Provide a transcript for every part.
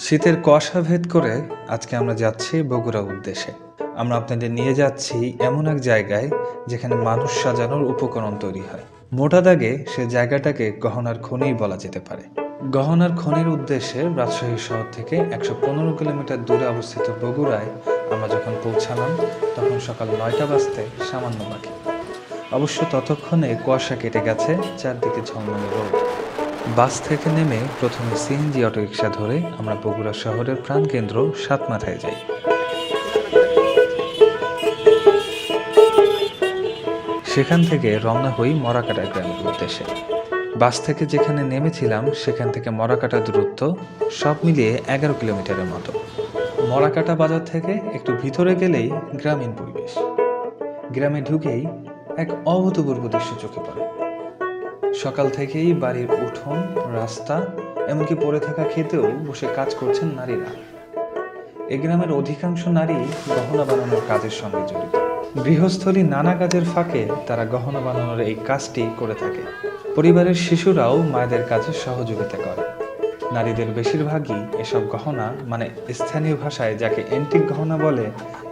শীতের কুয়াশা ভেদ করে আজকে আমরা যাচ্ছি বগুড়া উদ্দেশ্যে। আমরা আপনাদের নিয়ে যাচ্ছি এমন এক জায়গায় যেখানে মানুষ সাজানোর উপকরণ তৈরি হয়। মোটা দাগে সে জায়গাটাকে গহনার খনিই বলা যেতে পারে। গহনার খনির উদ্দেশ্যে রাজশাহী শহর থেকে ১১৫ কিলোমিটার দূরে অবস্থিত বগুড়ায় আমরা যখন পৌঁছালাম তখন সকাল ৯টা বাজতে সামান্য বাকি। অবশ্য ততক্ষণে কুয়াশা কেটে গেছে, চারদিকে ঝলমলে রোদ। বাস থেকে নেমে প্রথমে সিএনজি অটোরিকশা ধরে আমরা বগুড়া শহরের প্রাণকেন্দ্র সাতমাথায় যাই। সেখান থেকে রওনা হই মরাকাটা গ্রামের উদ্দেশ্যে। বাস থেকে যেখানে নেমেছিলাম সেখান থেকে মরাকাটা দূরত্ব সব মিলিয়ে ১১ কিলোমিটারের মতো। মরাকাটা বাজার থেকে একটু ভিতরে গেলেই গ্রামীণ পরিবেশ। গ্রামে ঢুকেই এক অভূতপূর্ব দৃশ্য চোখে পড়ে। সকাল থেকেই বাড়ির উঠোন, রাস্তা, এমনকি পড়ে থাকা ক্ষেতেও বসে কাজ করছেন নারীরা। এই গ্রামের অধিকাংশ নারী গহনা বানানোর কাজের সঙ্গে জড়িত। গৃহস্থলী নানা কাজের ফাঁকে তারা গহনা বানানোর এই কাজটি করে থাকে। পরিবারের শিশুরাও মায়েদের কাজে সহযোগিতা করে। নারীদের বেশিরভাগই এসব গহনা, মানে স্থানীয় ভাষায় যাকে এন্টিক গহনা বলে,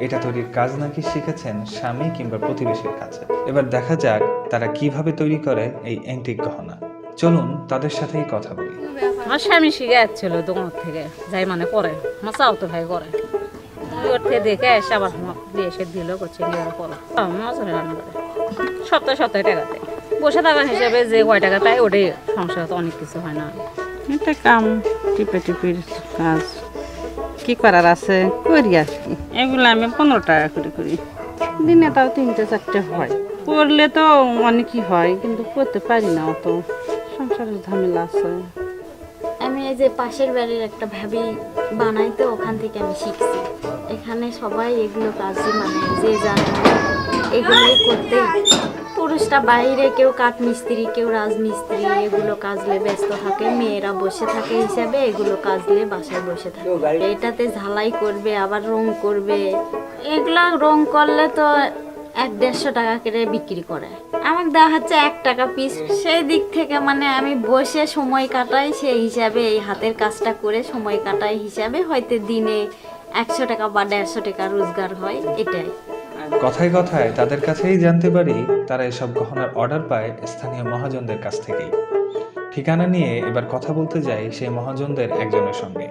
এটা তৈরির কাজ নাকি শিখেছেন স্বামী কিংবা প্রতিবেশীর কাছে। এবার দেখা যাক তারা কিভাবে তৈরি করে এই এন্টিক গহনা। চলুন তাদের সাথেই কথা বলি। আমার স্বামী শিখে যাচ্ছিল দোকান থেকে, যাই মানে করে আমার চাও তো ভাই করে ওর থেকে দেখে এসে আবার দিয়ে এসে দিল করছে নেওয়ার পর মশলা রান্না করে সপ্তাহে সপ্তাহে টাকাতে বসে থাকা হিসেবে যে কয় টাকা পাই ওটাই সংসার, তো অনেক কিছু হয় না। এটা কাম টিপে টিপির কাজ কি করার আছে করি আর কি। এগুলো আমি 15 টাকা করে করি, দিনে তাও 3-4টে হয়। করলে তো অনেকই হয়, কিন্তু করতে পারি না, অত সংসারের ঝামেলা আছে। আমি এই যে পাশের বাড়ির একটা ভাবি বানাইতে, ওখান থেকে আমি শিখছি। এখানে সবাই এগুলো কাজই মানে যে জানে এগুলোই করতে। পুরুষরা বাইরে কেউ কাঠমিস্ত্রি, কেউ রাজমিস্ত্রি, এগুলো কাজলে ব্যস্ত থাকে, মেয়েরা বসে থাকে হিসাবে এগুলো কাজলে বাসায় বসে থাকে। এটাতে ঝালাই করবে, আবার রং করবে। এগুলা রং করলে তো 100-150 টাকা করে বিক্রি করে, আমাকে দেওয়া হচ্ছে 1 টাকা পিস। সেই দিক থেকে মানে আমি বসে সময় কাটাই, সেই হিসাবে এই হাতের কাজটা করে সময় কাটাই হিসাবে হয়তো দিনে 100 টাকা বা 150 টাকা রোজগার হয়। এটাই কথায় কথায় তাদের কাছেই জানতে পারি তারা এসব গহনার অর্ডার পায় স্থানীয় মহাজনদের কাছ থেকেই। ঠিকানা নিয়ে এবার কথা বলতে যাই সেই মহাজনদের একজনের সঙ্গে।